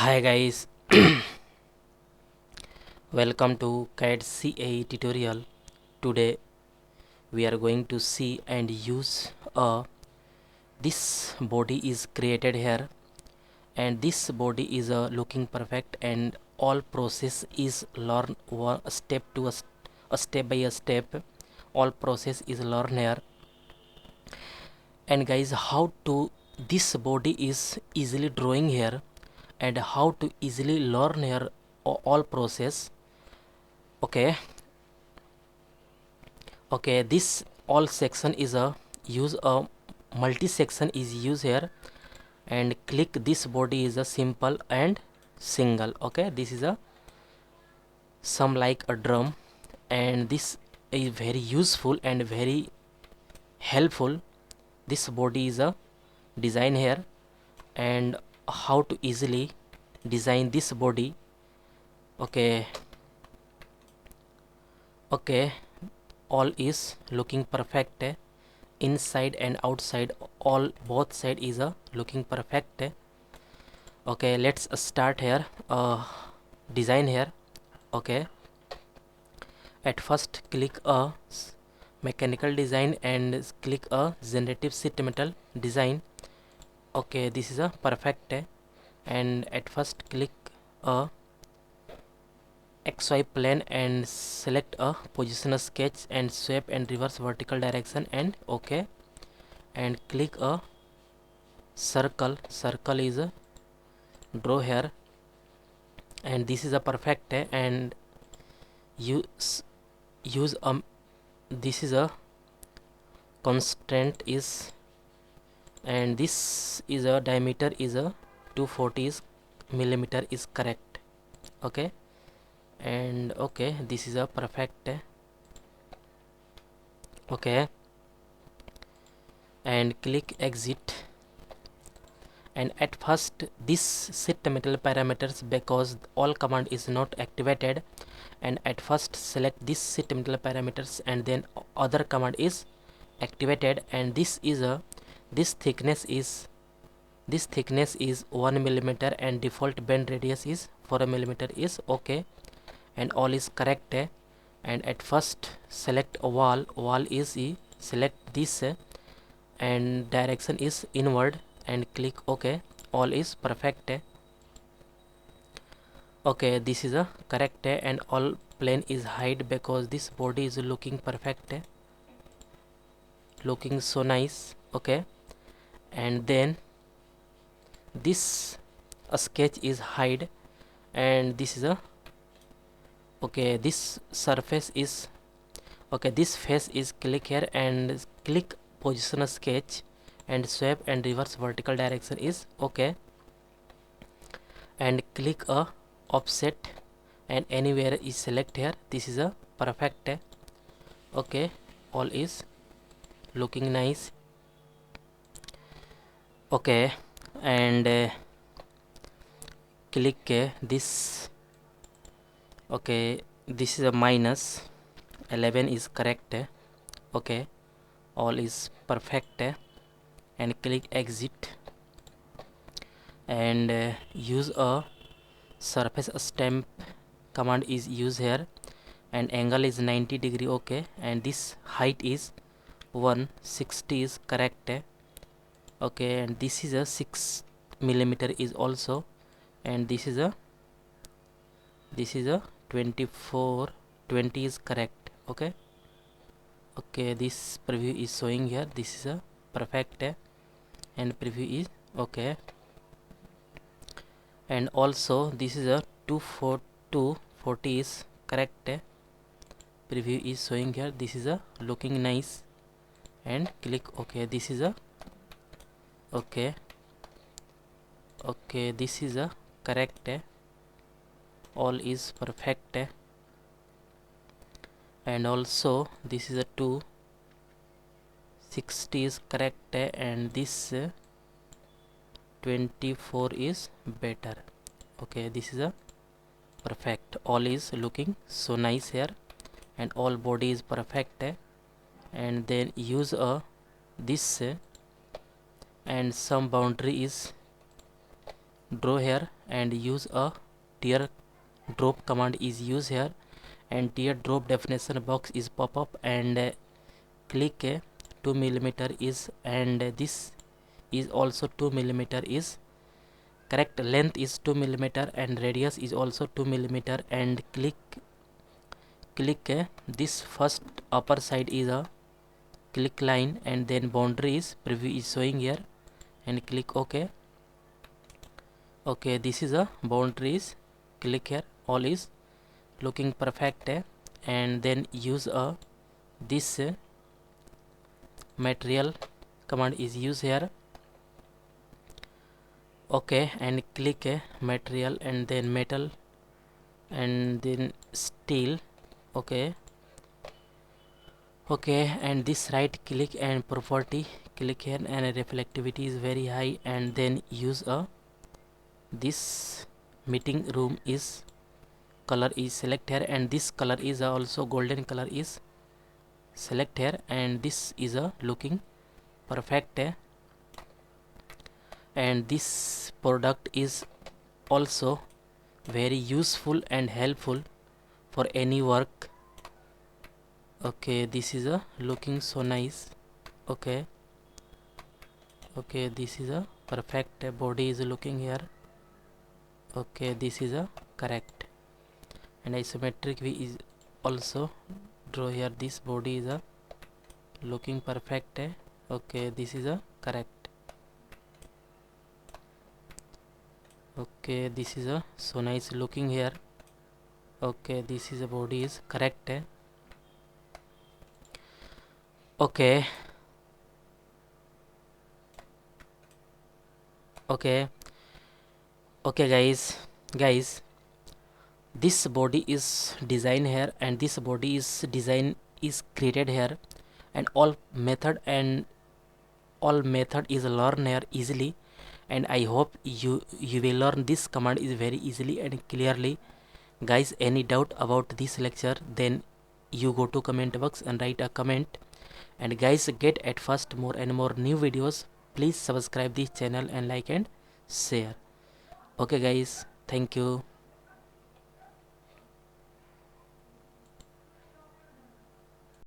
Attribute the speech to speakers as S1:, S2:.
S1: Hi guys, welcome to CAD CA tutorial. Today we are going to see and use this body is created here, and this body is looking perfect, and all process is learn one step to a step by a step. All process is learn here. And guys, how to this body is easily drawing here, and how to easily learn here all process. Okay, this all section is a use a multi section is used here, and click this body is a simple and single. Okay, this is a some like a drum, and this is very useful and very helpful. This body is a design here, and how to easily design this body. Okay, all is looking perfect. Inside and outside, all both side is looking perfect. Okay, let's start here design here. Okay, at first click a mechanical design and click a generative sheet metal design. Okay, this is a perfect. And at first click a XY plane and select a positional sketch and sweep and reverse vertical direction, and okay, and click a circle is a draw here, and this is a perfect. And use this is a constant is, and this is a diameter is a 240 millimeter is correct. Okay, and okay, this is a perfect. Okay, and click exit. And at first this sheet metal parameters, because all command is not activated, and at first select this sheet metal parameters, and then other command is activated, and this is a this thickness is 1 millimeter, and default bend radius is 4 millimeter is okay, and all is correct. And at first select a wall is select this, and direction is inward, and click OK. All is perfect. Okay, this is a correct, and all plane is hide because this body is looking perfect, looking so nice. Okay, and then this sketch is hide, and this is a okay, this surface is okay, this face is click here, and click positional sketch and sweep and reverse vertical direction is okay, and click a offset, and anywhere is select here. This is a perfect. Okay, all is looking nice. Okay, and click this. Okay, this is a minus 11 is correct. Okay, all is perfect, and click exit, and use a surface stamp command is used here, and angle is 90 degree. Okay, and this height is 160 is correct. Okay, and this is a 6 millimeter is also, and this is a 20 is correct. Okay, this preview is showing here. This is a perfect, and preview is okay, and also this is a 240 is correct. Preview is showing here. This is a looking nice, and click OK. This is a okay, this is a correct. All is perfect, and also this is a 260 is correct, and this 24 is better. Okay, this is a perfect. All is looking so nice here, and all body is perfect. And then use a this, and some boundary is draw here and use a tear drop command is used here, and tear drop definition box is pop up, and click 2 millimeter is, and this is also 2 millimeter is correct. Length is 2 millimeter and radius is also 2 millimeter, and click this first upper side is a click line, and then boundary is preview is showing here, and click OK. Okay, this is a boundaries. Click here, all is looking perfect, and then use a this material command is used here. Okay, and click material and then metal and then steel. Okay, and this right click and property, click here, and reflectivity is very high, and then use a this meeting room is color is select here, and this color is also golden color is select here, and this is a looking perfect, and this product is also very useful and helpful for any work. Okay, this is a looking so nice. Okay, this is a perfect body is looking here. Okay, this is a correct, and isometric view is also draw here. This body is a looking perfect. Okay, this is a correct. Okay, this is a so nice looking here. Okay, this is a body is correct. Okay, okay, guys, this body is designed here, and this body is design is created here, and all method is learn here easily, and I hope you will learn this command is very easily and clearly. Guys, any doubt about this lecture, then you go to comment box and write a comment. And guys, get at first more and more new videos. Please subscribe this channel and like and share. Okay guys, thank you.